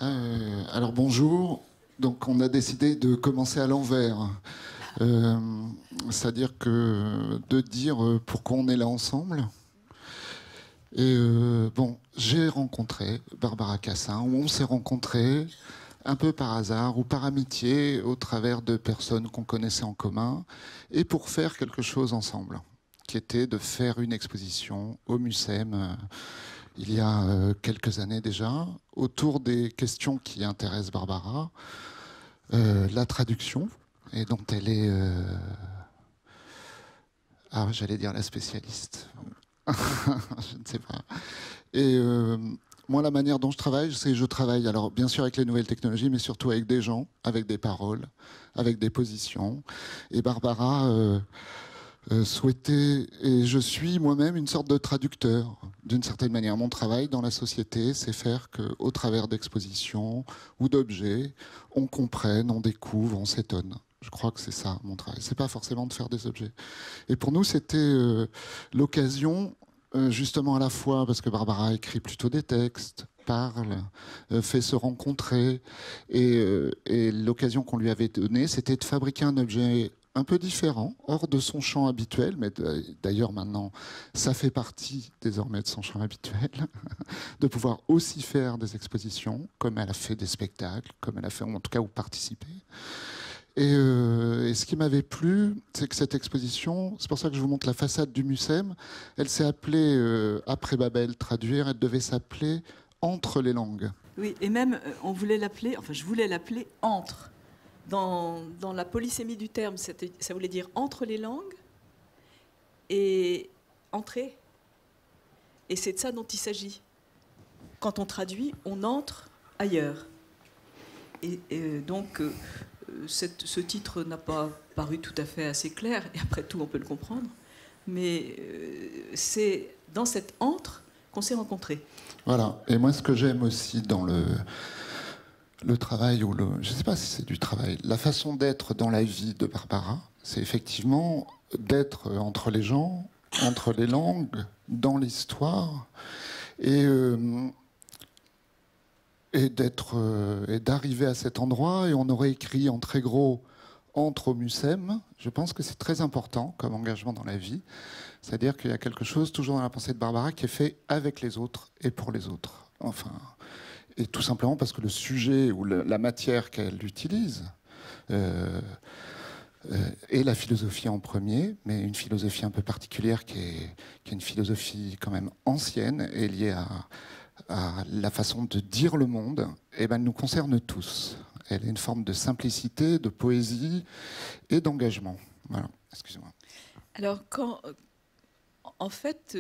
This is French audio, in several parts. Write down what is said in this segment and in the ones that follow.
Alors bonjour. Donc on a décidé de commencer à l'envers. C'est-à-dire que de dire pourquoi on est là ensemble. Et bon, j'ai rencontré Barbara Cassin, où on s'est rencontrés un peu par hasard ou par amitié au travers de personnes qu'on connaissait en commun, et pour faire quelque chose ensemble, qui était de faire une exposition au MUSEM il y a quelques années déjà, autour des questions qui intéressent Barbara, la traduction, et dont elle est, j'allais dire la spécialiste. Je ne sais pas. Et moi, la manière dont je travaille, c'est que je travaille, alors bien sûr avec les nouvelles technologies, mais surtout avec des gens, avec des paroles, avec des positions. Et Barbara souhaitait, et je suis moi-même une sorte de traducteur, d'une certaine manière. Mon travail dans la société, c'est faire qu'au travers d'expositions ou d'objets, on comprenne, on découvre, on s'étonne. Je crois que c'est ça mon travail. C'est pas forcément de faire des objets. Et pour nous, c'était l'occasion, justement à la fois, parce que Barbara écrit plutôt des textes, parle, fait se rencontrer, et l'occasion qu'on lui avait donnée, c'était de fabriquer un objet un peu différent, hors de son champ habituel, mais d'ailleurs maintenant, ça fait partie désormais de son champ habituel, de pouvoir aussi faire des expositions, comme elle a fait des spectacles, comme elle a fait en tout cas ou participer. Et ce qui m'avait plu, c'est que cette exposition, c'est pour ça que je vous montre la façade du MUSEM, elle s'est appelée, après Babel traduire, elle devait s'appeler Entre les langues. Oui, et même, on voulait l'appeler, enfin, je voulais l'appeler entre. Dans la polysémie du terme, ça voulait dire entre les langues et entrer. Et c'est de ça dont il s'agit. Quand on traduit, on entre ailleurs. Et donc, ce titre n'a pas paru tout à fait assez clair, et après tout, on peut le comprendre. Mais c'est dans cet entre qu'on s'est rencontrés. Voilà. Et moi, ce que j'aime aussi dans le travail, ou je ne sais pas si c'est du travail, la façon d'être dans la vie de Barbara, c'est effectivement d'être entre les gens, entre les langues, dans l'histoire, et, et d'arriver à cet endroit. Et on aurait écrit en très gros entre au MUSEM. Je pense que c'est très important comme engagement dans la vie. C'est-à-dire qu'il y a quelque chose, toujours dans la pensée de Barbara, qui est fait avec les autres et pour les autres. Enfin, et tout simplement parce que le sujet ou la matière qu'elle utilise est la philosophie en premier, mais une philosophie un peu particulière qui est une philosophie quand même ancienne et liée à la façon de dire le monde, et ben, elle nous concerne tous. Elle est une forme de simplicité, de poésie et d'engagement. Voilà, excusez-moi. Alors, en fait,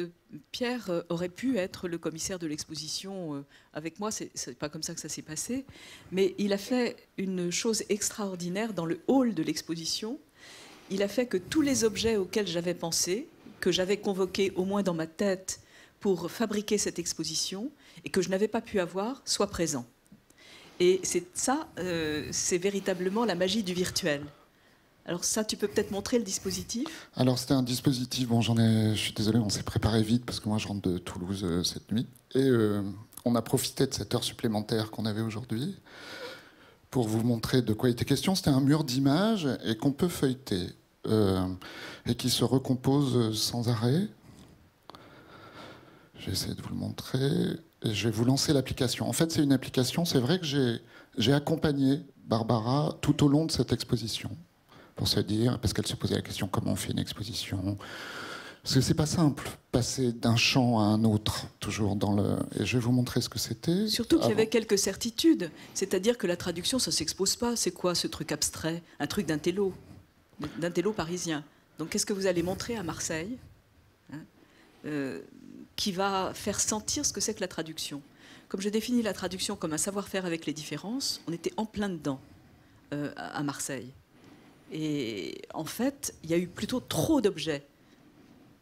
Pierre aurait pu être le commissaire de l'exposition avec moi. C'est pas comme ça que ça s'est passé. Mais il a fait une chose extraordinaire dans le hall de l'exposition. Il a fait que tous les objets auxquels j'avais pensé, que j'avais convoqués au moins dans ma tête pour fabriquer cette exposition et que je n'avais pas pu avoir, soient présents. Et c'est véritablement la magie du virtuel. Alors ça, tu peux peut-être montrer le dispositif? Alors c'était un dispositif, bon je suis désolé, on s'est préparé vite parce que moi je rentre de Toulouse cette nuit. Et on a profité de cette heure supplémentaire qu'on avait aujourd'hui pour vous montrer de quoi il était question. C'était un mur d'images et qu'on peut feuilleter et qui se recompose sans arrêt. Je vais essayer de vous le montrer et je vais vous lancer l'application. En fait c'est une application, c'est vrai que j'ai accompagné Barbara tout au long de cette exposition. Pour se dire, parce qu'elle se posait la question comment on fait une exposition. Parce que c'est pas simple, passer d'un champ à un autre, toujours dans le. Et je vais vous montrer ce que c'était. Surtout qu'il y avait quelques certitudes. C'est-à-dire que la traduction, ça s'expose pas. C'est quoi ce truc abstrait? Un truc d'un télo parisien. Donc qu'est-ce que vous allez montrer à Marseille, qui va faire sentir ce que c'est que la traduction? Comme je définis la traduction comme un savoir-faire avec les différences, on était en plein dedans à Marseille. Et en fait, il y a eu plutôt trop d'objets.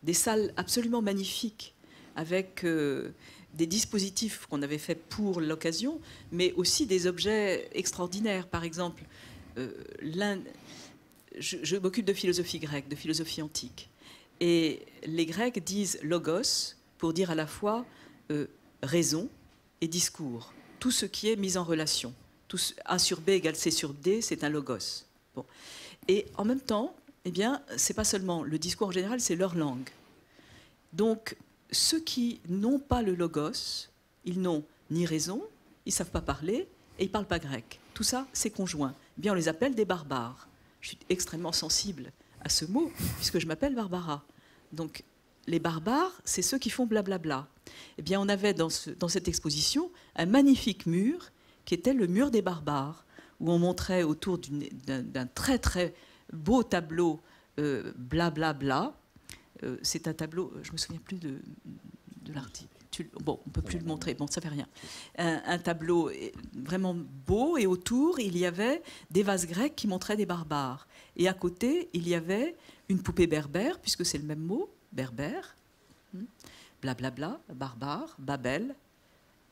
Des salles absolument magnifiques, avec des dispositifs qu'on avait faits pour l'occasion, mais aussi des objets extraordinaires. Par exemple, je m'occupe de philosophie grecque, de philosophie antique. Et les Grecs disent logos pour dire à la fois raison et discours. tout ce qui est mis en relation. A sur B égale C sur D, c'est un logos. Bon. Et en même temps, eh bien, c'est pas seulement le discours en général, c'est leur langue. Donc, ceux qui n'ont pas le logos, ils n'ont ni raison, ils ne savent pas parler et ils ne parlent pas grec. Tout ça, c'est conjoint. Eh bien, on les appelle des barbares. Je suis extrêmement sensible à ce mot, puisque je m'appelle Barbara. Donc, les barbares, c'est ceux qui font blablabla. Eh bien, on avait dans cette exposition un magnifique mur qui était le mur des barbares, où on montrait autour d'un très très beau tableau blablabla. C'est un tableau, je ne me souviens plus de l'article. Bon, on ne peut plus le montrer, bon, ça ne fait rien. Un tableau vraiment beau, et autour, il y avait des vases grecs qui montraient des barbares. Et à côté, il y avait une poupée berbère, puisque c'est le même mot, berbère, blablabla, barbare, Babel.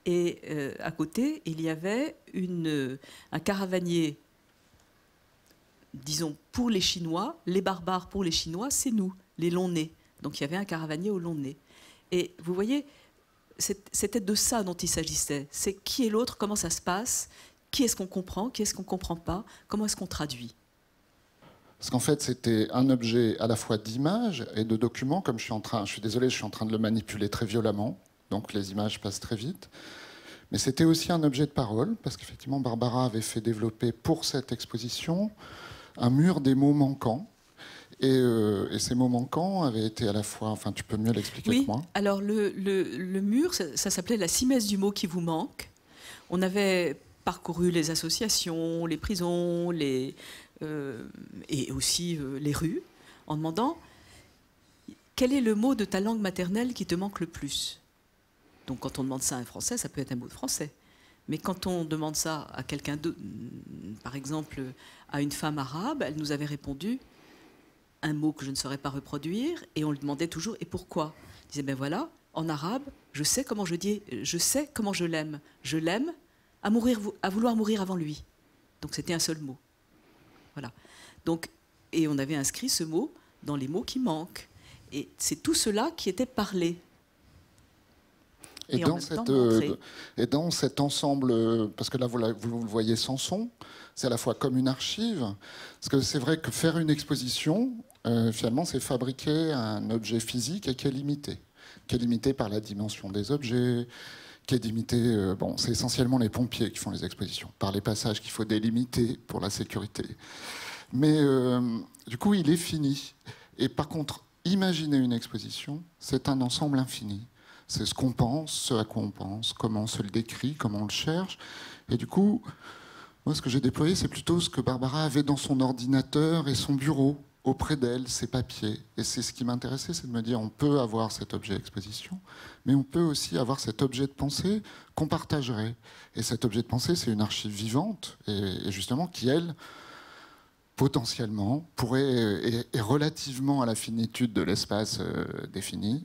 Et à côté, il y avait un caravanier, disons, pour les Chinois. Les barbares pour les Chinois, c'est nous, les longs-nez. Donc il y avait un caravanier au long nez. Et vous voyez, c'était de ça dont il s'agissait. C'est qui est l'autre, comment ça se passe, qui est-ce qu'on comprend, qui est-ce qu'on ne comprend pas, comment est-ce qu'on traduit. Parce qu'en fait, c'était un objet à la fois d'image et de document, comme je suis désolé, je suis en train de le manipuler très violemment, donc les images passent très vite. Mais c'était aussi un objet de parole, parce qu'effectivement, Barbara avait fait développer pour cette exposition un mur des mots manquants. Et ces mots manquants avaient été à la fois... Enfin, tu peux mieux l'expliquer que moi. Alors le mur, ça s'appelait la simesse du mot qui vous manque. On avait parcouru les associations, les prisons, et aussi les rues, en demandant quel est le mot de ta langue maternelle qui te manque le plus. Donc quand on demande ça à un Français, ça peut être un mot de français. Mais quand on demande ça à quelqu'un d'autre, par exemple à une femme arabe, elle nous avait répondu un mot que je ne saurais pas reproduire, et on lui demandait toujours « et pourquoi ?» Il disait « ben voilà, en arabe, je sais comment je l'aime. Je l'aime à vouloir mourir avant lui. » Donc c'était un seul mot. Voilà. Donc, et on avait inscrit ce mot dans les mots qui manquent. Et c'est tout cela qui était parlé. Et dans cet ensemble, parce que là vous le voyez sans son, c'est à la fois comme une archive, parce que c'est vrai que faire une exposition, finalement, c'est fabriquer un objet physique et qui est limité par la dimension des objets, qui est limité, bon, c'est essentiellement les pompiers qui font les expositions, par les passages qu'il faut délimiter pour la sécurité. Mais du coup, il est fini. Et par contre, imaginer une exposition, c'est un ensemble infini. C'est ce qu'on pense, ce à quoi on pense, comment on se le décrit, comment on le cherche. Et du coup, moi, ce que j'ai déployé, c'est plutôt ce que Barbara avait dans son ordinateur et son bureau, auprès d'elle, ses papiers. Et c'est ce qui m'intéressait, c'est de me dire, on peut avoir cet objet exposition, mais on peut aussi avoir cet objet de pensée qu'on partagerait. Et cet objet de pensée, c'est une archive vivante, et justement, qui, elle, potentiellement, pourrait, et relativement à la finitude de l'espace défini,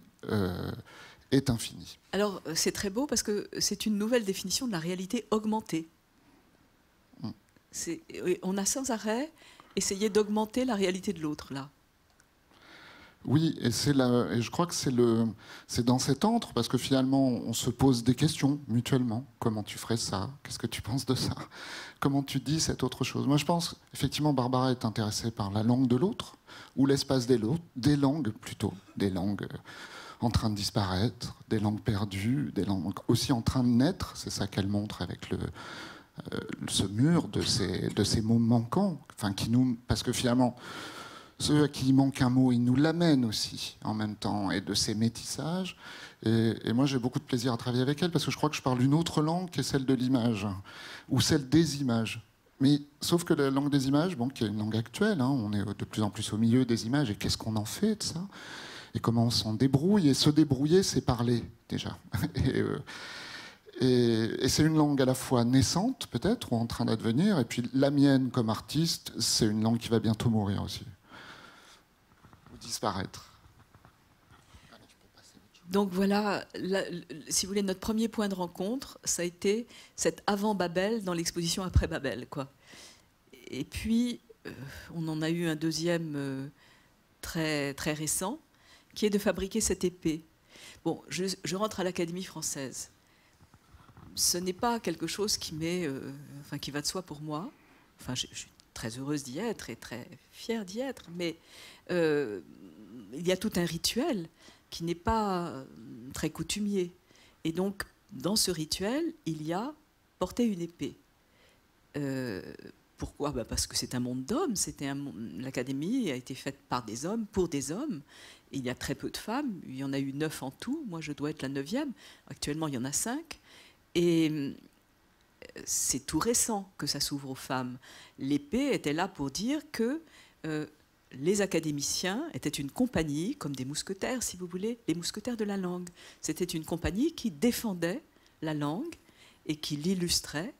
est infini. Alors, c'est très beau parce que c'est une nouvelle définition de la réalité augmentée. On a sans arrêt essayé d'augmenter la réalité de l'autre, là. Oui, et je crois que c'est dans cet entre, parce que finalement, on se pose des questions mutuellement. Comment tu ferais ça? Qu'est-ce que tu penses de ça? Comment tu dis cette autre chose? Moi, je pense, effectivement, Barbara est intéressée par la langue de l'autre, ou l'espace des langues, plutôt. Des langues en train de disparaître, des langues perdues, des langues aussi en train de naître. C'est ça qu'elle montre avec ce mur de ces mots manquants, enfin, parce que finalement, ceux à qui il manque un mot, ils nous l'amènent aussi en même temps, et de ces métissages. Et moi, j'ai beaucoup de plaisir à travailler avec elle, parce que je crois que je parle une autre langue qui est celle de l'image, ou celle des images. Mais sauf que la langue des images, bon, qui est une langue actuelle, hein, on est de plus en plus au milieu des images, et qu'est-ce qu'on en fait de ça? Et comment on s'en débrouille? Et se débrouiller, c'est parler, déjà. Et c'est une langue à la fois naissante, peut-être, ou en train d'advenir, et puis la mienne, comme artiste, c'est une langue qui va bientôt mourir aussi. Ou disparaître. Donc voilà, si vous voulez, notre premier point de rencontre, ça a été cet avant Babel dans l'exposition après Babel, quoi. Et puis, on en a eu un deuxième très, très récent, qui est de fabriquer cette épée. Bon, je rentre à l'Académie française. ce n'est pas quelque chose qui qui va de soi pour moi. Enfin, je suis très heureuse d'y être et très fière d'y être, mais il y a tout un rituel qui n'est pas très coutumier. Et donc, dans ce rituel, il y a porter une épée. Pourquoi ? Parce que c'est un monde d'hommes. L'académie a été faite par des hommes, pour des hommes. Il y a très peu de femmes. Il y en a eu 9 en tout. Moi, je dois être la 9e. Actuellement, il y en a 5. Et c'est tout récent que ça s'ouvre aux femmes. L'épée était là pour dire que les académiciens étaient une compagnie, comme des mousquetaires, si vous voulez, les mousquetaires de la langue. C'était une compagnie qui défendait la langue et qui l'illustrait.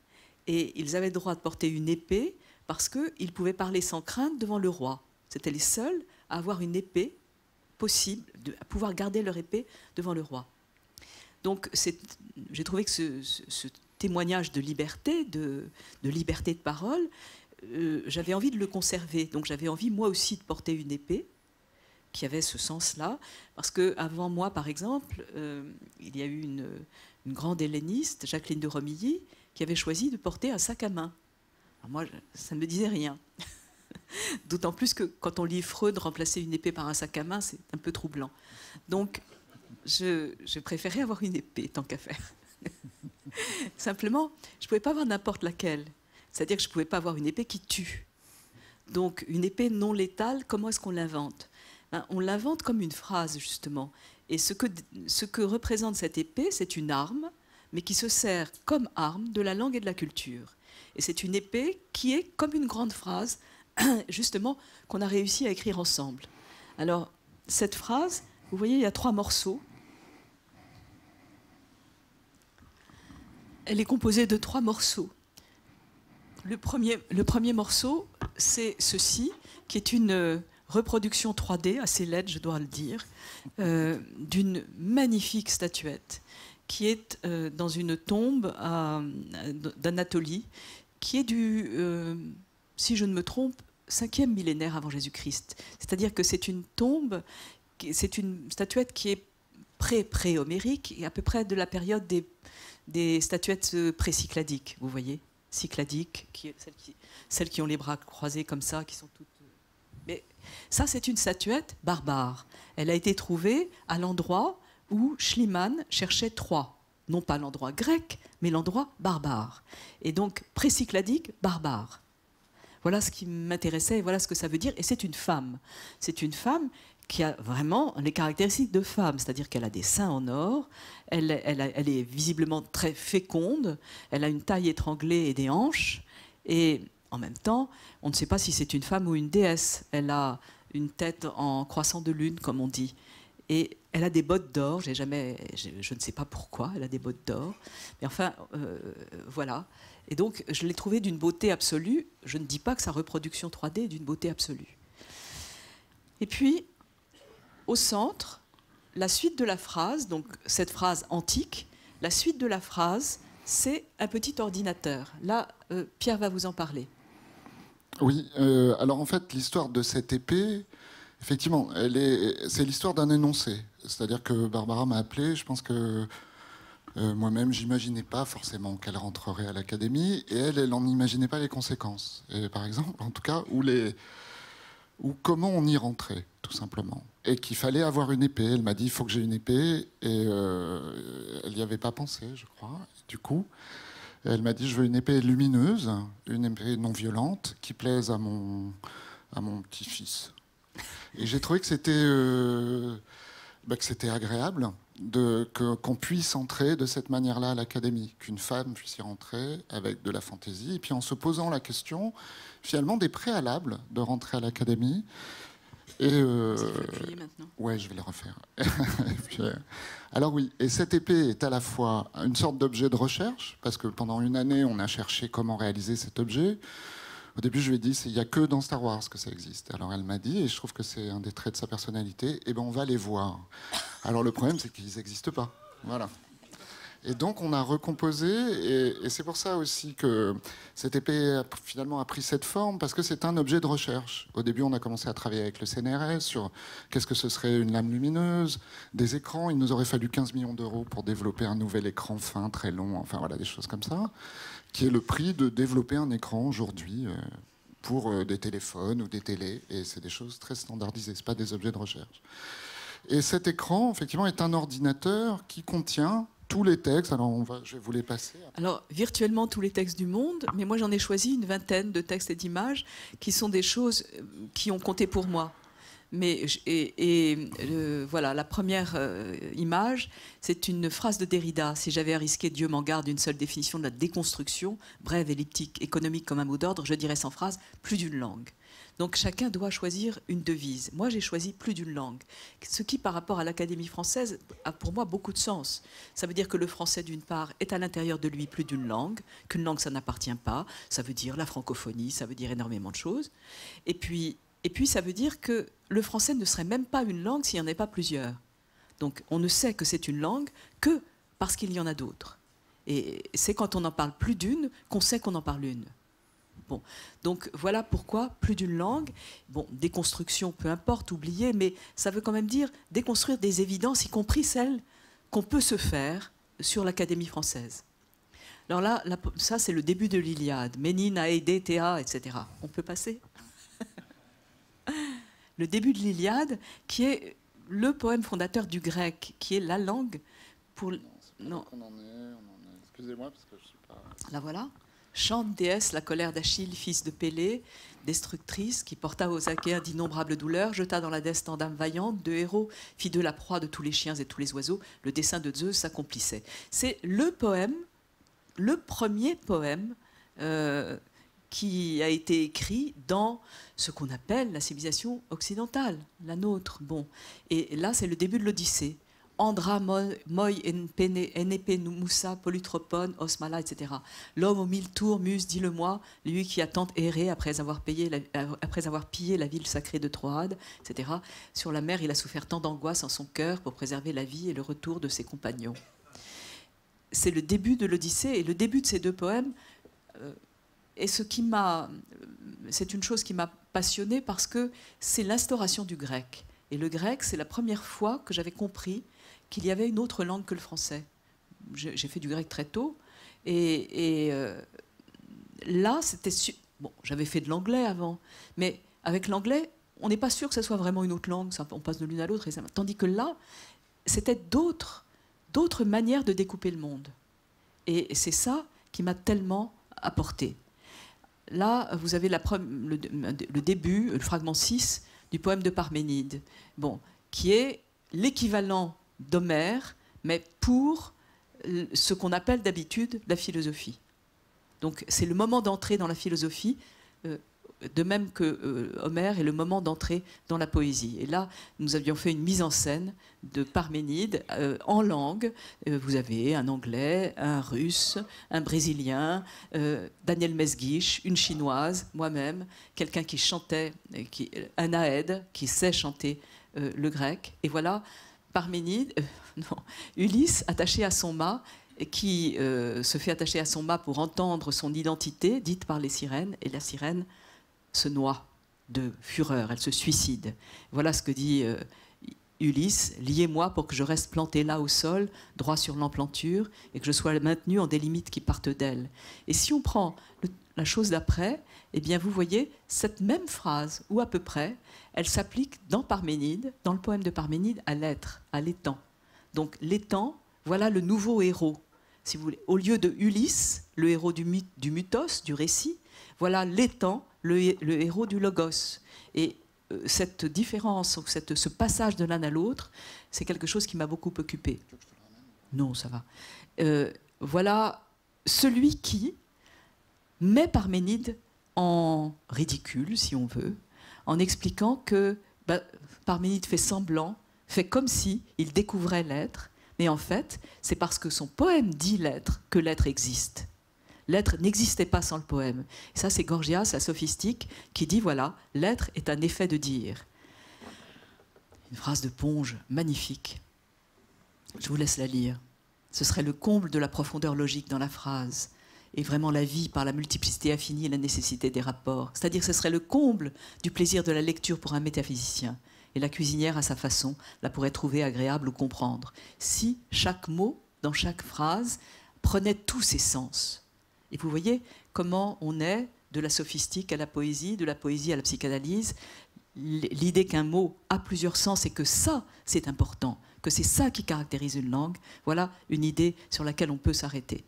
Et ils avaient le droit de porter une épée parce qu'ils pouvaient parler sans crainte devant le roi. C'était les seuls à avoir une épée possible, à pouvoir garder leur épée devant le roi. Donc j'ai trouvé que ce témoignage de liberté, de liberté de parole, j'avais envie de le conserver. Donc j'avais envie moi aussi de porter une épée qui avait ce sens-là. Parce qu'avant moi, par exemple, il y a eu une grande helléniste, Jacqueline de Romilly, qui avait choisi de porter un sac à main. Alors moi, ça ne me disait rien. D'autant plus que quand on lit Freud, remplacer une épée par un sac à main, c'est un peu troublant. Donc, je préférais avoir une épée, tant qu'à faire. Simplement, je ne pouvais pas avoir n'importe laquelle. C'est-à-dire que je ne pouvais pas avoir une épée qui tue. Donc, une épée non létale, comment est-ce qu'on l'invente ? On l'invente comme une phrase, justement. Et ce que représente cette épée, c'est une arme, mais qui se sert comme arme de la langue et de la culture. Et c'est une épée qui est comme une grande phrase, justement, qu'on a réussi à écrire ensemble. Alors, cette phrase, vous voyez, il y a 3 morceaux. Elle est composée de 3 morceaux. Le premier morceau, c'est ceci, qui est une reproduction 3D, assez laide, je dois le dire, d'une magnifique statuette qui est dans une tombe d'Anatolie, qui est du, si je ne me trompe, 5e millénaire avant Jésus-Christ. C'est-à-dire que c'est une tombe, c'est une statuette qui est pré-homérique et à peu près de la période des statuettes pré-cycladiques, vous voyez, cycladiques, celles qui ont les bras croisés comme ça, qui sont toutes... Mais ça, c'est une statuette barbare. Elle a été trouvée à l'endroit où Schliemann cherchait Troie. Non pas l'endroit grec, mais l'endroit barbare. Et donc, précycladique, barbare. Voilà ce qui m'intéressait et voilà ce que ça veut dire. Et c'est une femme. C'est une femme qui a vraiment les caractéristiques de femme, c'est-à-dire qu'elle a des seins en or, elle est visiblement très féconde, elle a une taille étranglée et des hanches, et en même temps, on ne sait pas si c'est une femme ou une déesse. Elle a une tête en croissant de lune, comme on dit. Et elle a des bottes d'or, je ne sais pas pourquoi, elle a des bottes d'or. Mais enfin, voilà. Et donc, je l'ai trouvée d'une beauté absolue. Je ne dis pas que sa reproduction 3D est d'une beauté absolue. Et puis, au centre, la suite de la phrase, donc cette phrase antique, la suite de la phrase, c'est un petit ordinateur. Là, Pierre va vous en parler. Oui, alors en fait, l'histoire de cette épée, effectivement, c'est l'histoire d'un énoncé. C'est-à-dire que Barbara m'a appelé, je pense que moi-même, j'imaginais pas forcément qu'elle rentrerait à l'académie, et elle n'en imaginait pas les conséquences. Et par exemple, en tout cas, ou comment on y rentrait, tout simplement. Et qu'il fallait avoir une épée. Elle m'a dit, il faut que j'ai une épée, et elle n'y avait pas pensé, je crois. Et du coup, elle m'a dit, je veux une épée lumineuse, une épée non violente, qui plaise à mon petit-fils. Et j'ai trouvé que c'était agréable qu'on puisse entrer de cette manière-là à l'académie, qu'une femme puisse y rentrer avec de la fantaisie, et puis en se posant la question, finalement, des préalables de rentrer à l'académie. Et ouais, je vais le refaire. Puis, alors oui, et cette épée est à la fois une sorte d'objet de recherche, parce que pendant une année, on a cherché comment réaliser cet objet. Au début, je lui ai dit, il n'y a que dans Star Wars que ça existe. Alors elle m'a dit, et je trouve que c'est un des traits de sa personnalité, eh ben on va les voir. Alors le problème, c'est qu'ils n'existent pas. Voilà. Et donc on a recomposé, et c'est pour ça aussi que cette épée finalement a pris cette forme, parce que c'est un objet de recherche. Au début, on a commencé à travailler avec le CNRS sur qu'est-ce que ce serait une lame lumineuse, des écrans. Il nous aurait fallu 15 millions d'euros pour développer un nouvel écran fin, très long, enfin voilà, des choses comme ça, qui est le prix de développer un écran aujourd'hui pour des téléphones ou des télés, et c'est des choses très standardisées, ce pas des objets de recherche. Et cet écran, effectivement, est un ordinateur qui contient tous les textes. Alors, je vais vous les passer. Alors, virtuellement tous les textes du monde, mais moi j'en ai choisi une vingtaine de textes et d'images qui sont des choses qui ont compté pour moi. Voilà, la première image, c'est une phrase de Derrida. Si j'avais à risquer, Dieu m'en garde, une seule définition de la déconstruction, brève, elliptique, économique comme un mot d'ordre, je dirais sans phrase, plus d'une langue. Donc chacun doit choisir une devise. Moi, j'ai choisi plus d'une langue. Ce qui, par rapport à l'Académie française, a pour moi beaucoup de sens. Ça veut dire que le français, d'une part, est à l'intérieur de lui plus d'une langue, qu'une langue, ça n'appartient pas. Ça veut dire la francophonie, ça veut dire énormément de choses. Et puis ça veut dire que le français ne serait même pas une langue s'il n'y en avait pas plusieurs. Donc on ne sait que c'est une langue que parce qu'il y en a d'autres. Et c'est quand on en parle plus d'une qu'on sait qu'on en parle une. Bon, donc voilà pourquoi plus d'une langue. Bon, déconstruction, peu importe, oublier, mais ça veut quand même dire déconstruire des évidences, y compris celles qu'on peut se faire sur l'Académie française. Alors là ça c'est le début de l'Iliade. Ménine, Aédée, Théa, etc. On peut passer ? Le début de l'Iliade, qui est le poème fondateur du grec, qui est la langue pour... Non. On en est... Excusez-moi, parce que je ne sais pas... La voilà. Chante déesse la colère d'Achille, fils de Pélée, destructrice, qui porta aux Achéens d'innombrables douleurs, jeta dans la destin d'âme vaillante, deux héros, fit de la proie de tous les chiens et tous les oiseaux, le dessein de Zeus s'accomplissait. C'est le poème, le premier poème qui a été écrit dans ce qu'on appelle la civilisation occidentale, la nôtre. Bon. Et là, c'est le début de l'Odyssée. Andra, moi, Enepe, Moussa, Polytropone, Osmala, etc. L'homme aux 1000 tours, muse, dis-le-moi, lui qui a tant erré après avoir pillé la ville sacrée de Troade, etc. Sur la mer, il a souffert tant d'angoisse en son cœur pour préserver la vie et le retour de ses compagnons. C'est le début de l'Odyssée, et le début de ces deux poèmes c'est une chose qui m'a passionnée parce que c'est l'instauration du grec. Et le grec, c'est la première fois que j'avais compris qu'il y avait une autre langue que le français. J'ai fait du grec très tôt. Là, c'était... Bon, j'avais fait de l'anglais avant. Mais avec l'anglais, on n'est pas sûr que ça soit vraiment une autre langue. On passe de l'une à l'autre. Tandis que là, c'était d'autres manières de découper le monde. Et c'est ça qui m'a tellement apporté. Là, vous avez le début, le fragment 6 du poème de Parménide, bon, qui est l'équivalent d'Homère, mais pour ce qu'on appelle d'habitude la philosophie. Donc c'est le moment d'entrée dans la philosophie, de même que Homère est le moment d'entrée dans la poésie. Et là, nous avions fait une mise en scène de Parménide en langue. Vous avez un anglais, un russe, un brésilien, Daniel Mesguich, une chinoise, moi-même, quelqu'un qui chantait, un aède, qui sait chanter le grec. Et voilà, Ulysse attaché à son mât, qui se fait attacher à son mât pour entendre son identité, dite par les sirènes, et la sirène se noie de fureur, elle se suicide. Voilà ce que dit Ulysse: liez-moi pour que je reste planté là au sol, droit sur l'emplanture, et que je sois maintenu en des limites qui partent d'elle. Et si on prend la chose d'après, eh bien vous voyez, cette même phrase, ou à peu près, elle s'applique dans Parménide, dans le poème de Parménide, à l'être, à l'étang. Donc l'étang, voilà le nouveau héros. Si vous voulez, au lieu de Ulysse, le héros du mythos, du récit, voilà l'étang, le héros du logos. Et cette différence, ce passage de l'un à l'autre, c'est quelque chose qui m'a beaucoup occupée. Non, ça va. Voilà celui qui met Parménide en ridicule, si on veut, en expliquant que Parménide fait semblant, fait comme si il découvrait l'être, mais en fait, c'est parce que son poème dit l'être que l'être existe. L'être n'existait pas sans le poème. Et ça, c'est Gorgias, la sophistique, qui dit, voilà, l'être est un effet de dire. Une phrase de Ponge magnifique. Je vous laisse la lire. Ce serait le comble de la profondeur logique dans la phrase. Et vraiment la vie par la multiplicité infinie et la nécessité des rapports. C'est-à-dire que ce serait le comble du plaisir de la lecture pour un métaphysicien. Et la cuisinière, à sa façon, la pourrait trouver agréable ou comprendre. Si chaque mot, dans chaque phrase, prenait tous ses sens. Et vous voyez comment on est de la sophistique à la poésie, de la poésie à la psychanalyse. L'idée qu'un mot a plusieurs sens et que ça, c'est important, que c'est ça qui caractérise une langue, voilà une idée sur laquelle on peut s'arrêter.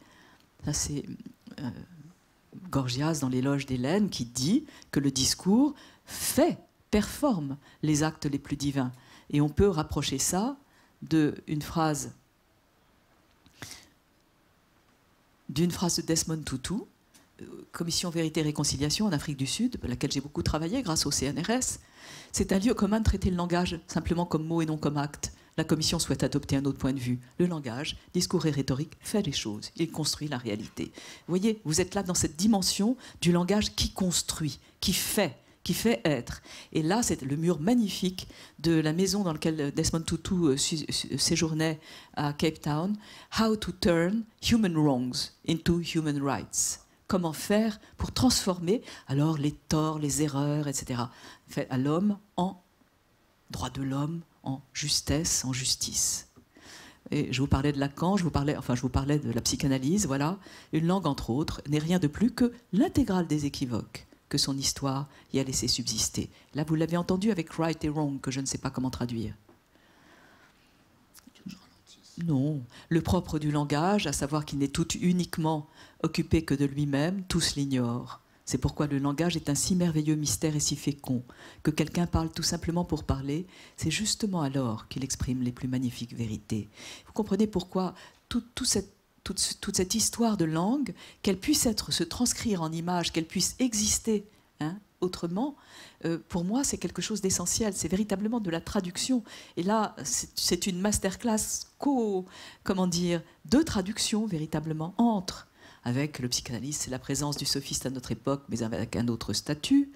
Ça, c'est Gorgias dans l'éloge d'Hélène qui dit que le discours performe les actes les plus divins. Et on peut rapprocher ça d'une phrase de Desmond Tutu, Commission Vérité et Réconciliation en Afrique du Sud, pour laquelle j'ai beaucoup travaillé grâce au CNRS. C'est un lieu commun de traiter le langage simplement comme mot et non comme acte. La Commission souhaite adopter un autre point de vue. Le langage, discours et rhétorique, fait les choses. Il construit la réalité. Vous voyez, vous êtes là dans cette dimension du langage qui construit, qui fait être. Et là, c'est le mur magnifique de la maison dans laquelle Desmond Tutu séjournait à Cape Town. How to turn human wrongs into human rights. Comment faire pour transformer alors les torts, les erreurs, etc. Fait à l'homme en droit de l'homme, en justesse, en justice. Et je vous parlais de Lacan, je vous parlais de la psychanalyse, voilà. Une langue, entre autres, n'est rien de plus que l'intégrale des équivoques que son histoire y a laissé subsister. Là, vous l'avez entendu avec right et wrong, que je ne sais pas comment traduire. Non. Le propre du langage, à savoir qu'il n'est tout uniquement occupé que de lui-même, tous l'ignorent. C'est pourquoi le langage est un si merveilleux mystère et si fécond. Que quelqu'un parle tout simplement pour parler, c'est justement alors qu'il exprime les plus magnifiques vérités. Vous comprenez pourquoi toute cette histoire de langue, qu'elle puisse se transcrire en images, qu'elle puisse exister autrement, pour moi, c'est quelque chose d'essentiel. C'est véritablement de la traduction. Et là, c'est une masterclass de traduction, véritablement, avec le psychanalyste, c'est la présence du sophiste à notre époque, mais avec un autre statut.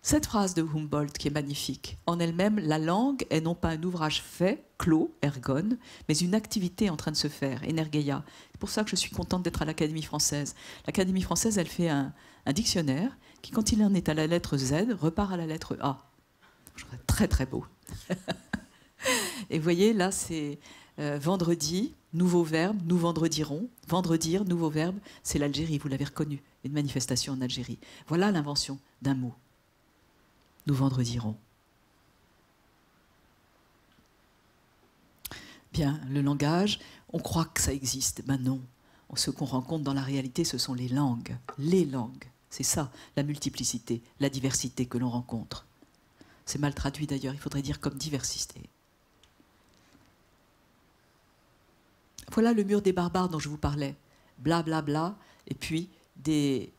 Cette phrase de Humboldt qui est magnifique. En elle-même, la langue est non pas un ouvrage fait, clos, ergon, mais une activité en train de se faire, energeia. C'est pour ça que je suis contente d'être à l'Académie française. L'Académie française, elle fait un dictionnaire qui, quand il en est à la lettre Z, repart à la lettre A. Je trouve ça très très beau. Et vous voyez, là, c'est vendredi, nouveau verbe, nous vendredirons. Vendredir, nouveau verbe, c'est l'Algérie, vous l'avez reconnu, une manifestation en Algérie. Voilà l'invention d'un mot. Nous vendredirons. Bien, le langage, on croit que ça existe. Ben non. Ce qu'on rencontre dans la réalité, ce sont les langues. Les langues. C'est ça, la multiplicité, la diversité que l'on rencontre. C'est mal traduit d'ailleurs, il faudrait dire comme diversité. Voilà le mur des barbares dont je vous parlais. Bla bla bla, et puis des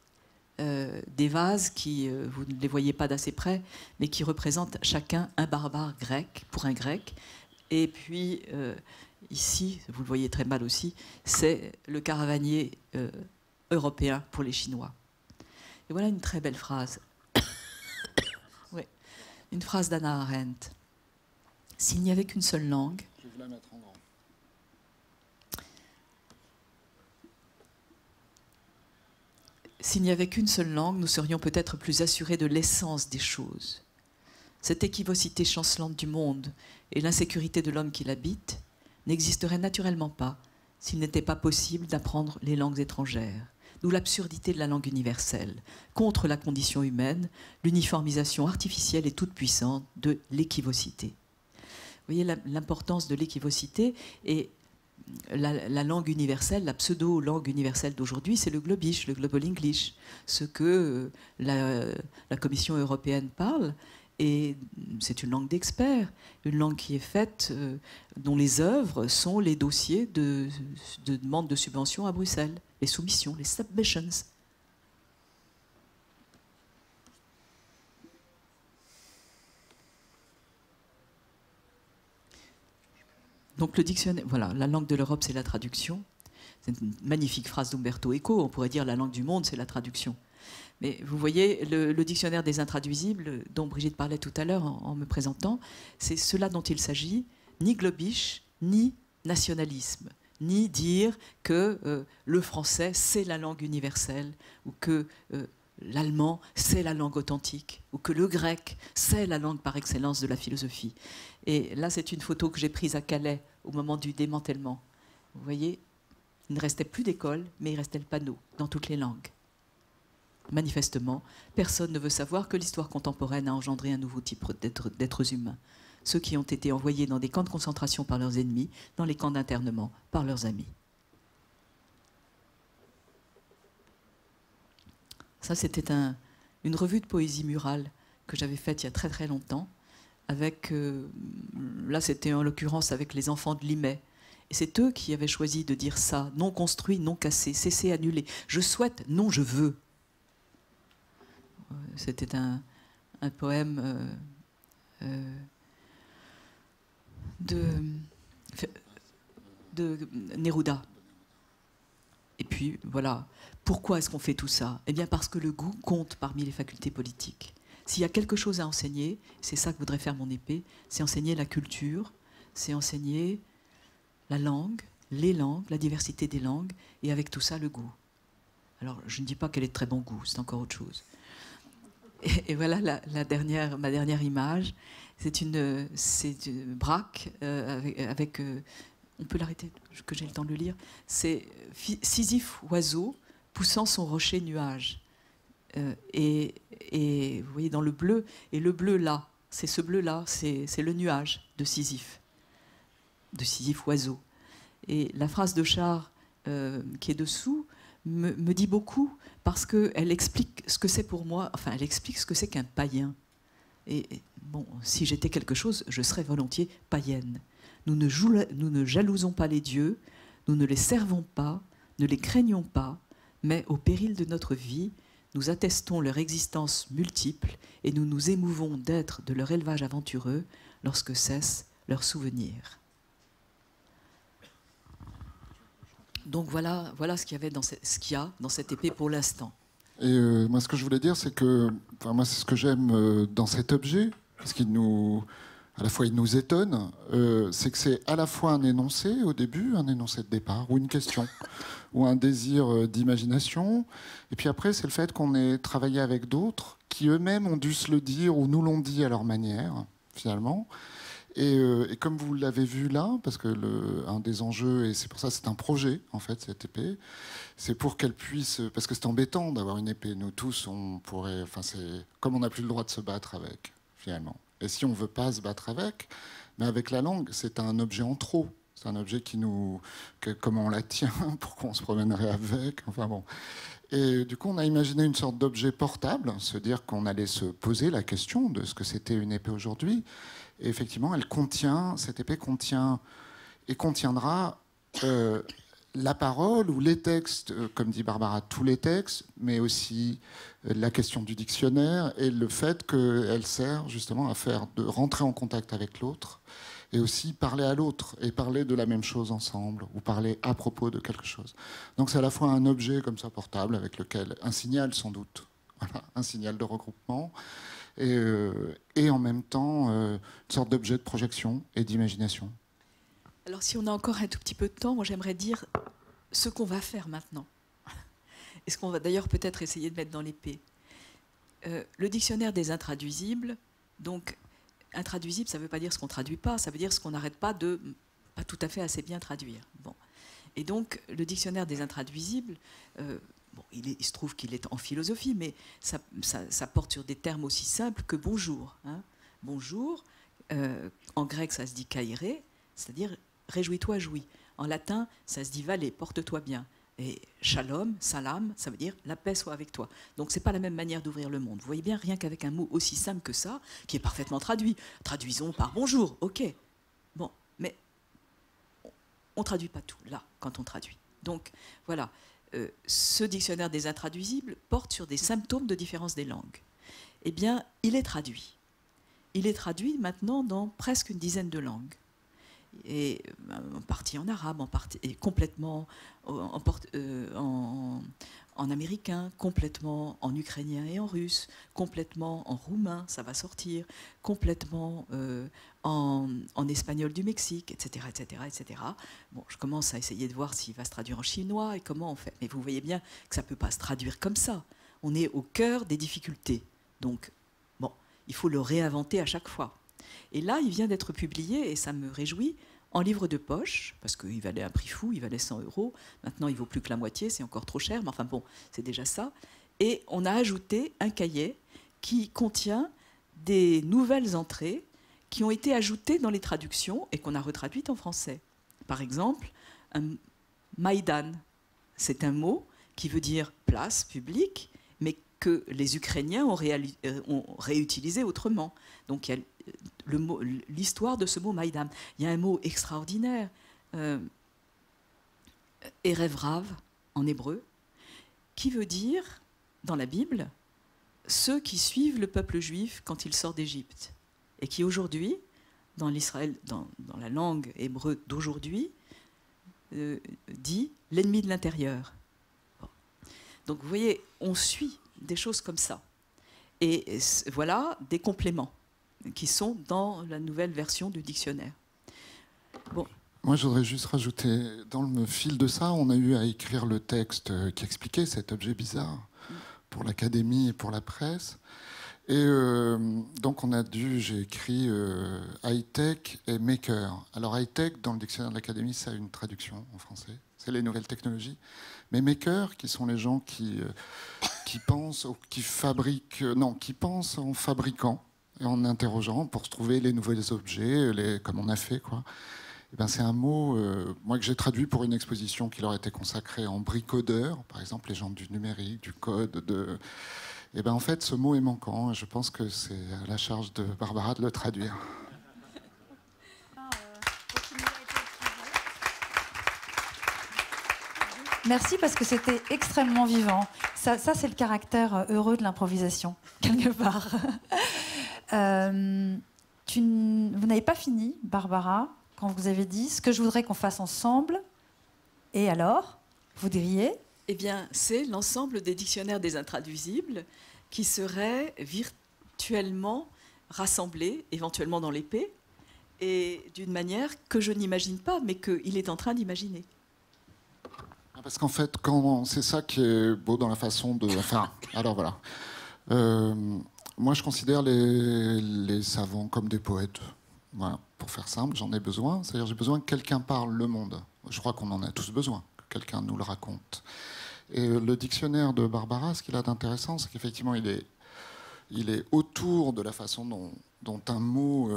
vases qui, vous ne les voyez pas d'assez près, mais qui représentent chacun un barbare grec, pour un grec. Et puis, ici, vous le voyez très mal aussi, c'est le caravanier européen pour les Chinois. Et voilà une très belle phrase. Oui, une phrase d'Hannah Arendt. S'il n'y avait qu'une seule langue... Je vais vous la mettre en grand. S'il n'y avait qu'une seule langue, nous serions peut-être plus assurés de l'essence des choses. Cette équivocité chancelante du monde et l'insécurité de l'homme qui l'habite n'existeraient naturellement pas s'il n'était pas possible d'apprendre les langues étrangères. D'où l'absurdité de la langue universelle, contre la condition humaine, l'uniformisation artificielle et toute puissante de l'équivocité. Vous voyez l'importance de l'équivocité et la langue universelle, la pseudo-langue universelle d'aujourd'hui, c'est le globish, le global English, ce que la Commission européenne parle. Et c'est une langue d'experts, une langue qui est faite, dont les œuvres sont les dossiers de demande de subventions à Bruxelles, les soumissions, les submissions. Donc le dictionnaire, voilà, la langue de l'Europe, c'est la traduction. C'est une magnifique phrase d'Umberto Eco, on pourrait dire la langue du monde, c'est la traduction. Mais vous voyez, le dictionnaire des intraduisibles, dont Brigitte parlait tout à l'heure en me présentant, c'est cela dont il s'agit, ni globish, ni nationalisme, ni dire que le français, c'est la langue universelle, ou que l'allemand, c'est la langue authentique, ou que le grec, c'est la langue par excellence de la philosophie. Et là, c'est une photo que j'ai prise à Calais au moment du démantèlement. Vous voyez, il ne restait plus d'école, mais il restait le panneau dans toutes les langues. Manifestement, personne ne veut savoir que l'histoire contemporaine a engendré un nouveau type d'êtres humains. Ceux qui ont été envoyés dans des camps de concentration par leurs ennemis, dans les camps d'internement par leurs amis. Ça, c'était une revue de poésie murale que j'avais faite il y a très très longtemps, avec, là c'était en l'occurrence avec les enfants de Limay. Et c'est eux qui avaient choisi de dire ça, non construit, non cassé, cessez, annulé. Je souhaite, non je veux. C'était un poème de Neruda. Et puis, voilà. Pourquoi est-ce qu'on fait tout ça? Eh bien, parce que le goût compte parmi les facultés politiques. S'il y a quelque chose à enseigner, c'est ça que voudrait faire mon épée, c'est enseigner la culture, c'est enseigner la langue, les langues, la diversité des langues, et avec tout ça, le goût. Alors, je ne dis pas qu'elle est de très bon goût, c'est encore autre chose. Et voilà ma dernière image. C'est une Braque avec on peut l'arrêter, que j'ai le temps de le lire. C'est Sisyphe oiseau poussant son rocher nuage. Et vous voyez dans le bleu, et le bleu là, c'est ce bleu là, c'est le nuage de Sisyphe oiseau. Et la phrase de Char qui est dessous me dit beaucoup, parce qu'elle explique ce que c'est pour moi, enfin elle explique ce que c'est qu'un païen. Et bon, si j'étais quelque chose, je serais volontiers païenne. Nous ne jalousons pas les dieux, nous ne les servons pas, ne les craignons pas, mais au péril de notre vie, nous attestons leur existence multiple et nous nous émouvons d'être de leur élevage aventureux lorsque cesse leur souvenir. Donc voilà ce qu'il y avait dans cette épée pour l'instant. Et moi, ce que je voulais dire, c'est que, enfin, moi, c'est ce que j'aime dans cet objet, parce qu'il nous, à la fois, il nous étonne, c'est que c'est à la fois un énoncé au début, un énoncé de départ, ou une question, ou un désir d'imagination. Et puis après, c'est le fait qu'on ait travaillé avec d'autres qui eux-mêmes ont dû se le dire ou nous l'ont dit à leur manière, finalement. Et comme vous l'avez vu là, parce que un des enjeux, et c'est pour ça que c'est un projet, en fait, cette épée, c'est pour qu'elle puisse... Parce que c'est embêtant d'avoir une épée. Nous tous, on pourrait... Enfin, c'est comme on n'a plus le droit de se battre avec, finalement. Et si on ne veut pas se battre avec, mais avec la langue, c'est un objet en trop. C'est un objet qui nous... comment on la tient, pourquoi on se promènerait avec, enfin bon... Et du coup, on a imaginé une sorte d'objet portable, se dire qu'on allait se poser la question de ce que c'était une épée aujourd'hui. Et effectivement, cette épée contient et contiendra la parole ou les textes, comme dit Barbara, tous les textes, mais aussi la question du dictionnaire et le fait qu'elle sert justement de rentrer en contact avec l'autre et aussi parler à l'autre et parler de la même chose ensemble ou parler à propos de quelque chose. Donc c'est à la fois un objet comme ça portable avec lequel un signal sans doute, voilà, un signal de regroupement et en même temps une sorte d'objet de projection et d'imagination. Alors si on a encore un tout petit peu de temps, moi j'aimerais dire ce qu'on va faire maintenant. Et ce qu'on va d'ailleurs peut-être essayer de mettre dans l'épée. Le dictionnaire des intraduisibles, donc intraduisible, ça ne veut pas dire ce qu'on ne traduit pas, ça veut dire ce qu'on n'arrête pas de pas tout à fait assez bien traduire. Bon. Et donc, le dictionnaire des intraduisibles, bon, il se trouve qu'il est en philosophie, mais ça porte sur des termes aussi simples que bonjour. Hein. Bonjour, en grec, ça se dit kairé, c'est-à-dire réjouis-toi, jouis. En latin, ça se dit valet, porte-toi bien. Et shalom, salam, ça veut dire la paix soit avec toi. Donc c'est pas la même manière d'ouvrir le monde. Vous voyez bien, rien qu'avec un mot aussi simple que ça, qui est parfaitement traduit. Traduisons par bonjour, ok. Bon, mais on traduit pas tout là quand on traduit. Donc voilà, ce dictionnaire des intraduisibles porte sur des symptômes de différence des langues. Eh bien, il est traduit. Il est traduit maintenant dans presque une dizaine de langues. Et en partie en arabe, en partie, et complètement en américain, complètement en ukrainien et en russe, complètement en roumain, ça va sortir, complètement en espagnol du Mexique, etc., etc., etc. Bon, je commence à essayer de voir s'il va se traduire en chinois et comment on fait. Mais vous voyez bien que ça ne peut pas se traduire comme ça. On est au cœur des difficultés. Donc, bon, il faut le réinventer à chaque fois. Et là, il vient d'être publié, et ça me réjouit, en livre de poche, parce qu'il valait un prix fou, il valait 100 €. Maintenant, il ne vaut plus que la moitié, c'est encore trop cher, mais enfin bon, c'est déjà ça. Et on a ajouté un cahier qui contient des nouvelles entrées qui ont été ajoutées dans les traductions et qu'on a retraduites en français. Par exemple, Maïdan, c'est un mot qui veut dire place publique, mais que les Ukrainiens ont réutilisé autrement. Donc il y a l'histoire de ce mot Maïdan. Il y a un mot extraordinaire, Erevrav en hébreu, qui veut dire, dans la Bible, ceux qui suivent le peuple juif quand il sort d'Égypte. Et qui aujourd'hui, dans l'Israël, dans la langue hébreu d'aujourd'hui, dit l'ennemi de l'intérieur. Bon. Donc vous voyez, on suit des choses comme ça. Et voilà des compléments qui sont dans la nouvelle version du dictionnaire. Bon. Moi, je voudrais juste rajouter, dans le fil de ça, on a eu à écrire le texte qui expliquait cet objet bizarre pour l'Académie et pour la presse. Et donc, j'ai écrit high-tech et maker. Alors, high-tech, dans le dictionnaire de l'Académie, ça a une traduction en français. C'est les nouvelles technologies. Mais maker, qui sont les gens qui pensent, qui fabriquent, qui pensent en fabriquant et en interrogeant pour trouver les nouveaux objets, comme on a fait, quoi. Et ben, c'est un mot, moi, que j'ai traduit pour une exposition qui leur était consacrée en bricodeur, par exemple, les gens du numérique, du code, Et ben, en fait, ce mot est manquant. Je pense que c'est à la charge de Barbara de le traduire. Merci, parce que c'était extrêmement vivant. Ça c'est le caractère heureux de l'improvisation, quelque part. Vous n'avez pas fini, Barbara, quand vous avez dit ce que je voudrais qu'on fasse ensemble. Et alors, vous diriez ? Eh bien, c'est l'ensemble des dictionnaires des intraduisibles qui seraient virtuellement rassemblés, éventuellement dans l'épée, et d'une manière que je n'imagine pas, mais qu'il est en train d'imaginer. Parce qu'en fait, c'est ça qui est beau dans la façon de... Enfin, alors voilà. Moi, je considère les savants comme des poètes. Voilà, pour faire simple, j'en ai besoin. C'est-à-dire, j'ai besoin que quelqu'un parle le monde. Je crois qu'on en a tous besoin, que quelqu'un nous le raconte. Et le dictionnaire de Barbara, ce qu'il a d'intéressant, c'est qu'effectivement, il est autour de la façon dont un mot...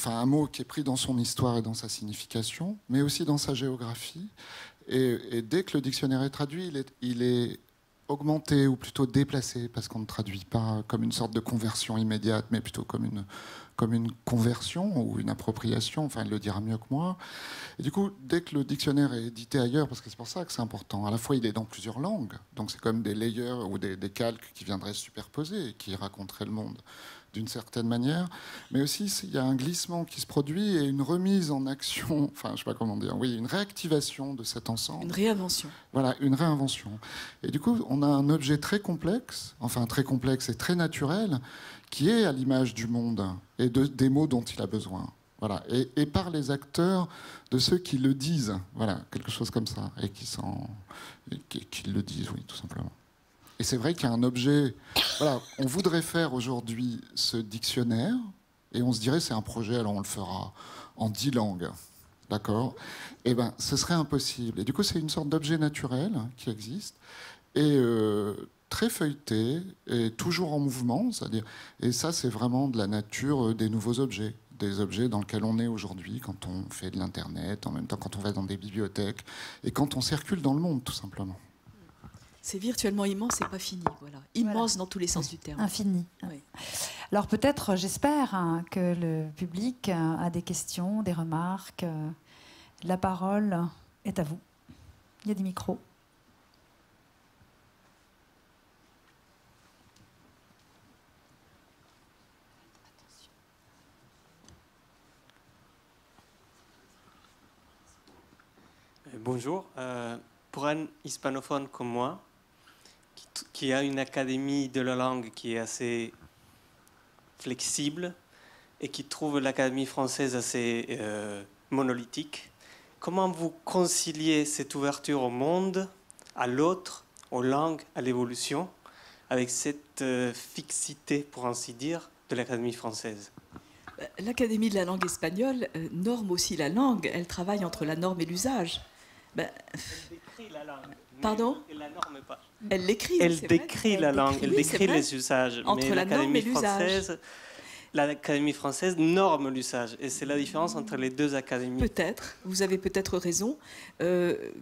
un mot qui est pris dans son histoire et dans sa signification, mais aussi dans sa géographie. Et dès que le dictionnaire est traduit, il est augmenté ou plutôt déplacé, parce qu'on ne traduit pas comme une sorte de conversion immédiate, mais plutôt comme une conversion ou une appropriation. Enfin, il le dira mieux que moi. Et du coup, dès que le dictionnaire est édité ailleurs, parce que c'est pour ça que c'est important, à la fois il est dans plusieurs langues, donc c'est comme des layers ou des calques qui viendraient se superposer et qui raconteraient le monde d'une certaine manière, mais aussi il y a un glissement qui se produit et une remise en action, enfin je sais pas comment dire, oui, une réactivation de cet ensemble. Une réinvention. Voilà, une réinvention. Et du coup, on a un objet très complexe et très naturel, qui est à l'image du monde et des mots dont il a besoin. Voilà, et par les acteurs de ceux qui le disent, voilà, quelque chose comme ça, et qui le disent, oui, tout simplement. Et c'est vrai qu'il y a un objet... Voilà, on voudrait faire aujourd'hui ce dictionnaire, et on se dirait c'est un projet, alors on le fera en 10 langues. D'accord ? Eh bien, ce serait impossible. Et du coup, c'est une sorte d'objet naturel qui existe, et très feuilleté, et toujours en mouvement, c'est-à-dire... Et ça, c'est vraiment de la nature des nouveaux objets, des objets dans lesquels on est aujourd'hui, quand on fait de l'Internet, en même temps quand on va dans des bibliothèques, et quand on circule dans le monde, tout simplement. C'est virtuellement immense et pas fini, voilà. Immense dans tous les sens du terme. Infini. Oui. Alors peut-être, j'espère, que le public a des questions, des remarques. La parole est à vous. Il y a des micros. Bonjour. Pour un hispanophone comme moi, qui a une académie de la langue qui est assez flexible et qui trouve l'Académie française assez monolithique. Comment vous conciliez cette ouverture au monde, à l'autre, aux langues, à l'évolution, avec cette fixité, pour ainsi dire, de l'Académie française? L'Académie de la langue espagnole norme aussi la langue. Elle travaille entre la norme et l'usage. Elle décrit la langue. Pardon? Elle la norme pas. Elle l'écrit. Elle décrit la langue, elle décrit les usages. Entre mais la norme et l'usage. L'Académie française norme l'usage. Et c'est la différence entre les deux académies. Peut-être, vous avez peut-être raison.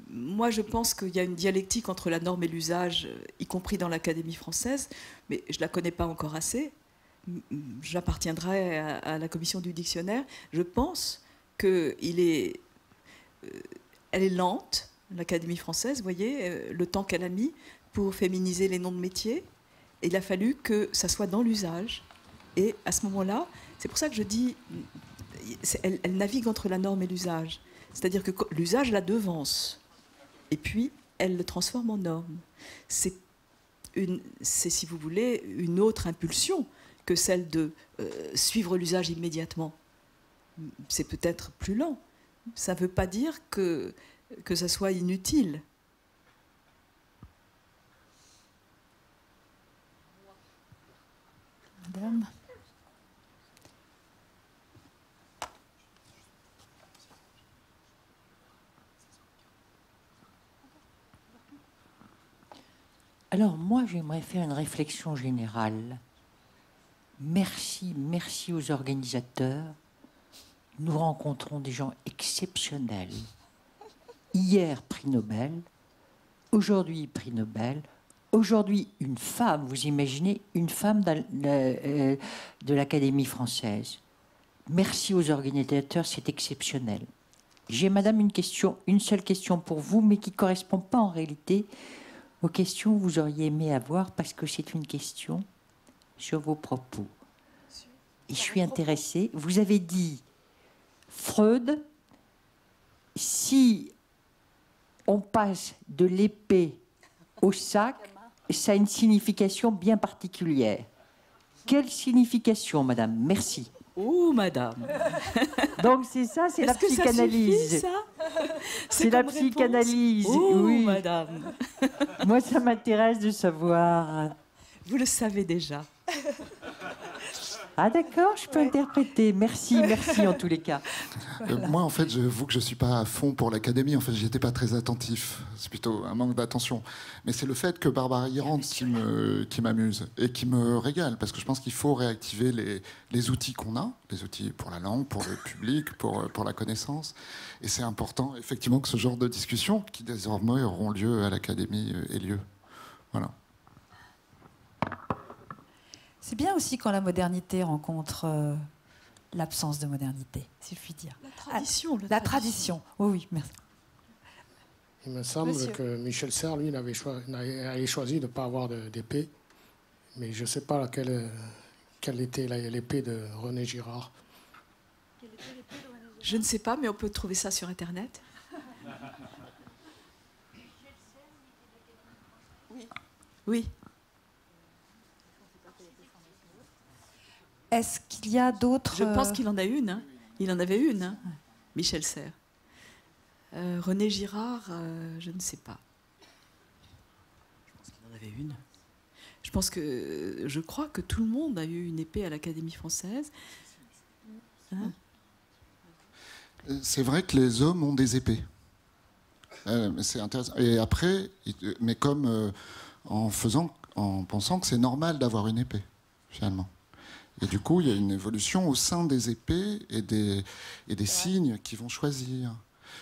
Moi, je pense qu'il y a une dialectique entre la norme et l'usage, y compris dans l'Académie française, mais je ne la connais pas encore assez. J'appartiendrai à la commission du dictionnaire. Je pense qu'elle est lente, l'Académie française, vous voyez, le temps qu'elle a mis pour féminiser les noms de métiers. Et il a fallu que ça soit dans l'usage. Et à ce moment-là, c'est pour ça que je dis, elle navigue entre la norme et l'usage. C'est-à-dire que l'usage la devance. Et puis, elle le transforme en norme. C'est, si vous voulez, une autre impulsion que celle de suivre l'usage immédiatement. C'est peut-être plus lent. Ça ne veut pas dire que ça soit inutile. Madame. Alors moi, j'aimerais faire une réflexion générale. Merci aux organisateurs. Nous rencontrons des gens exceptionnels. Hier, prix Nobel. Aujourd'hui, prix Nobel. Aujourd'hui, une femme, vous imaginez, une femme de l'Académie française. Merci aux organisateurs, c'est exceptionnel. J'ai, madame, une seule question pour vous, mais qui ne correspond pas en réalité aux questions que vous auriez aimé avoir, parce que c'est une question sur vos propos. Et je suis intéressée. Vous avez dit, Freud, si on passe de l'épée au sac, ça a une signification bien particulière. Quelle signification, madame? Merci. Oh, madame. Donc c'est ça, c'est la psychanalyse. C'est la psychanalyse. Oh, oui, madame. Moi, ça m'intéresse de savoir. Vous le savez déjà. Ah d'accord, je peux interpréter. Merci en tous les cas. Moi, en fait, j'avoue que je ne suis pas à fond pour l'Académie. En fait, j'y étais pas très attentif. C'est plutôt un manque d'attention. Mais c'est le fait que Barbara Hirant qui m'amuse et qui me régale. Parce que je pense qu'il faut réactiver les outils qu'on a. Les outils pour la langue, pour le public, pour la connaissance. Et c'est important, effectivement, que ce genre de discussions, qui désormais auront lieu à l'Académie, aient lieu. Voilà. C'est bien aussi quand la modernité rencontre l'absence de modernité, si je puis dire. La tradition. Oui, merci. Il me semble que Michel Serres, lui, avait choisi de ne pas avoir d'épée. Mais je ne sais pas quelle était l'épée de René Girard. Je ne sais pas, mais on peut trouver ça sur Internet. Oui. Est-ce qu'il y a d'autres... Je pense qu'il en a une. Hein. Il en avait une, hein, Michel Serres. René Girard, je ne sais pas. Je pense qu'il en avait une. Je crois que tout le monde a eu une épée à l'Académie française. Hein? C'est vrai que les hommes ont des épées. C'est intéressant. Et après, mais comme en pensant que c'est normal d'avoir une épée, finalement. Et du coup, il y a une évolution au sein des épées et des signes qui vont choisir.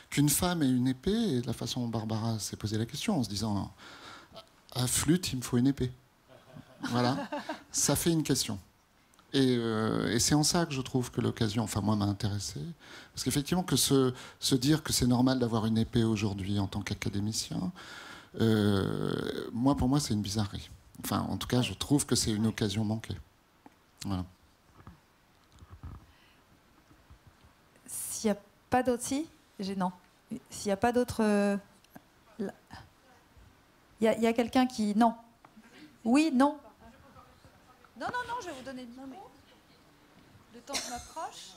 Qu'une femme ait une épée, et de la façon dont Barbara s'est posé la question, en se disant à flûte, il me faut une épée. Voilà, ça fait une question. Et c'est en ça que je trouve que l'occasion, enfin moi, m'a intéressé. Parce qu'effectivement, que se dire que c'est normal d'avoir une épée aujourd'hui en tant qu'académicien, pour moi, c'est une bizarrerie. Enfin, en tout cas, je trouve que c'est une occasion manquée. Voilà. S'il n'y a pas d'autres... Non. S'il n'y a pas d'autres... Il y a quelqu'un qui... Non. Oui, non. Non, je vais vous donner le micro. Le temps que m'approche.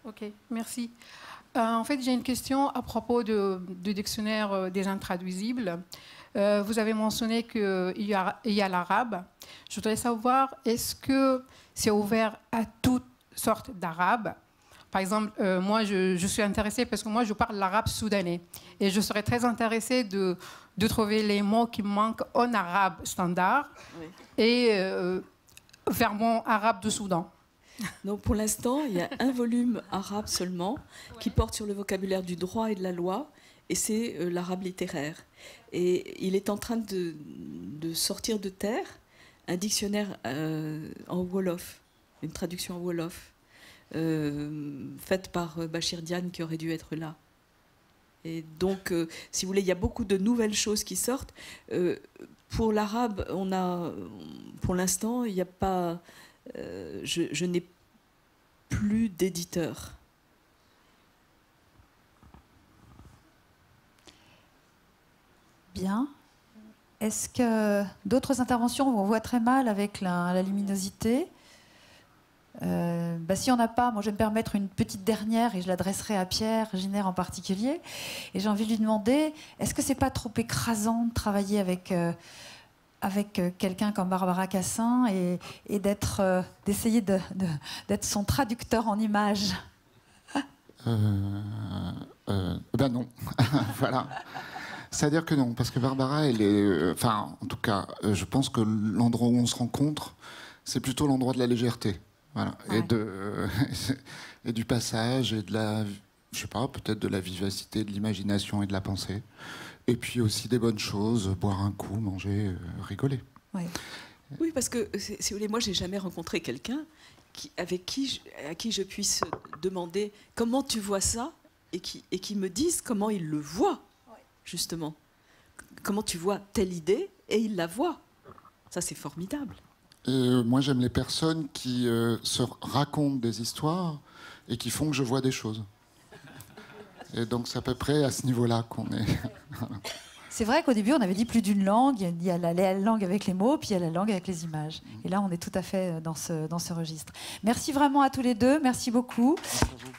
Ok, merci. En fait, j'ai une question à propos du dictionnaire des intraduisibles. Vous avez mentionné qu'il y a l'arabe. Je voudrais savoir, est-ce que c'est ouvert à toutes sortes d'arabes? Par exemple, moi, je suis intéressée parce que moi, je parle l'arabe soudanais. Et je serais très intéressée de trouver les mots qui manquent en arabe standard et vers mon arabe de Soudan. Non, pour l'instant, il y a un volume arabe seulement qui porte sur le vocabulaire du droit et de la loi, et c'est l'arabe littéraire. Et il est en train de sortir de terre un dictionnaire en Wolof, une traduction en Wolof, faite par Bachir Diane, qui aurait dû être là. Et donc, si vous voulez, il y a beaucoup de nouvelles choses qui sortent. Pour l'arabe, pour l'instant, il n'y a pas... je n'ai plus d'éditeur. Bien. Est-ce que d'autres interventions, on voit très mal avec la luminosité? Si on n'a pas, moi je vais me permettre une petite dernière et je l'adresserai à Pierre Giner en particulier. Et j'ai envie de lui demander, est-ce que c'est pas trop écrasant de travailler avec quelqu'un comme Barbara Cassin et d'essayer d'être son traducteur en images? Ben non, voilà. C'est-à-dire que non, parce que Barbara, elle est... Enfin, en tout cas, je pense que l'endroit où on se rencontre, c'est plutôt l'endroit de la légèreté. Voilà. Ouais. Et du passage, et de la... Je sais pas, peut-être de la vivacité, de l'imagination et de la pensée. Et puis aussi des bonnes choses, boire un coup, manger, rigoler. Ouais. Oui, parce que, si vous voulez, moi, j'ai jamais rencontré quelqu'un à qui je puisse demander comment tu vois ça et qui me dise comment il le voit, justement. Comment tu vois telle idée et il la voit. Ça, c'est formidable. Et moi, j'aime les personnes qui se racontent des histoires et qui font que je vois des choses. Et donc, c'est à peu près à ce niveau-là qu'on est. C'est vrai qu'au début, on avait dit plus d'une langue. Il y a la langue avec les mots, puis il y a la langue avec les images. Et là, on est tout à fait dans ce registre. Merci vraiment à tous les deux. Merci beaucoup. Merci à vous.